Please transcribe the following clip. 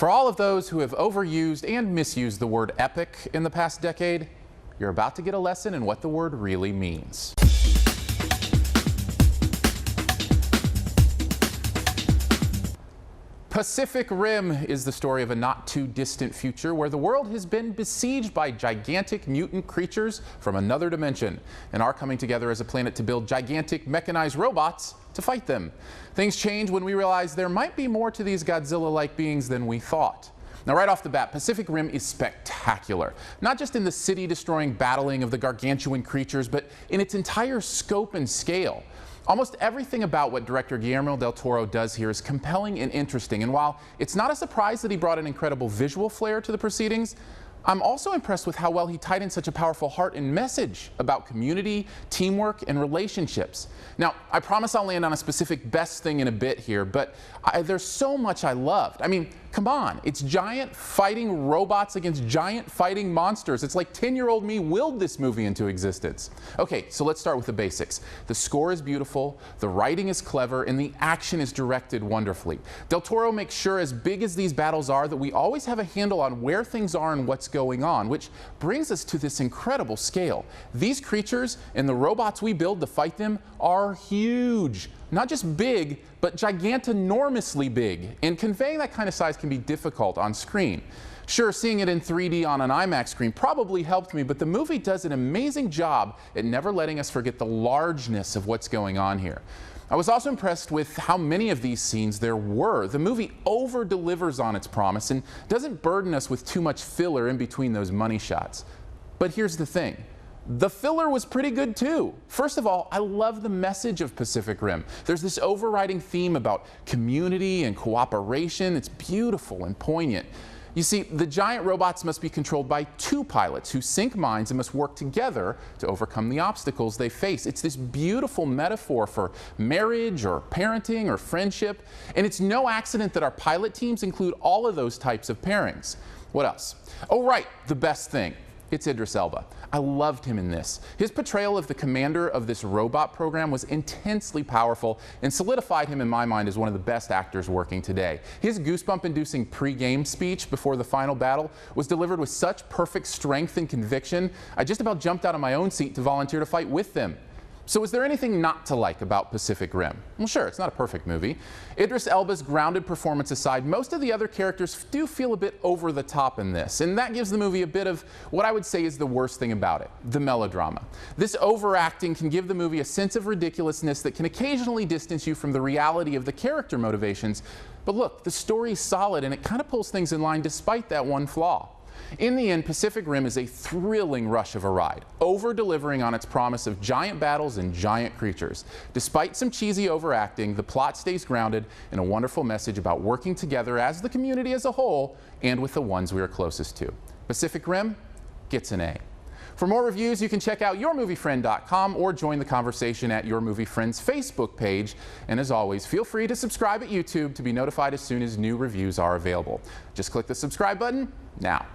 For all of those who have overused and misused the word epic in the past decade, you're about to get a lesson in what the word really means. Pacific Rim is the story of a not too distant future where the world has been besieged by gigantic mutant creatures from another dimension and are coming together as a planet to build gigantic mechanized robots to fight them. Things change when we realize there might be more to these Godzilla-like beings than we thought. Now, right off the bat, Pacific Rim is spectacular, not just in the city-destroying battling of the gargantuan creatures, but in its entire scope and scale. Almost everything about what director Guillermo del Toro does here is compelling and interesting, and while it's not a surprise that he brought an incredible visual flair to the proceedings, I'm also impressed with how well he tied in such a powerful heart and message about community, teamwork, and relationships. Now, I promise I'll land on a specific best thing in a bit here, but there's so much I loved. I mean, come on, it's giant fighting robots against giant fighting monsters. It's like 10-year-old me willed this movie into existence. Okay, so let's start with the basics. The score is beautiful, the writing is clever, and the action is directed wonderfully. Del Toro makes sure, as big as these battles are, that we always have a handle on where things are and what's going on, which brings us to this incredible scale. These creatures and the robots we build to fight them are huge. Not just big, but gigantonormously big. And conveying that kind of size can be difficult on screen. Sure, seeing it in 3D on an IMAX screen probably helped me, but the movie does an amazing job at never letting us forget the largeness of what's going on here. I was also impressed with how many of these scenes there were. The movie over-delivers on its promise and doesn't burden us with too much filler in between those money shots. But here's the thing. The filler was pretty good too. First of all, I love the message of Pacific Rim. There's this overriding theme about community and cooperation. It's beautiful and poignant. You see, the giant robots must be controlled by two pilots who sync minds and must work together to overcome the obstacles they face. It's this beautiful metaphor for marriage or parenting or friendship, and it's no accident that our pilot teams include all of those types of pairings. What else? Oh right, the best thing. It's Idris Elba. I loved him in this. His portrayal of the commander of this robot program was intensely powerful and solidified him in my mind as one of the best actors working today. His goosebump-inducing pre-game speech before the final battle was delivered with such perfect strength and conviction, I just about jumped out of my own seat to volunteer to fight with them. So is there anything not to like about Pacific Rim? Well, sure, it's not a perfect movie. Idris Elba's grounded performance aside, most of the other characters do feel a bit over the top in this, and that gives the movie a bit of what I would say is the worst thing about it, the melodrama. This overacting can give the movie a sense of ridiculousness that can occasionally distance you from the reality of the character motivations. But look, the story's solid and it kind of pulls things in line despite that one flaw. In the end, Pacific Rim is a thrilling rush of a ride, over-delivering on its promise of giant battles and giant creatures. Despite some cheesy overacting, the plot stays grounded in a wonderful message about working together as the community as a whole and with the ones we are closest to. Pacific Rim gets an A. For more reviews, you can check out yourmoviefriend.com or join the conversation at Your Movie Friends Facebook page. And as always, feel free to subscribe at YouTube to be notified as soon as new reviews are available. Just click the subscribe button now.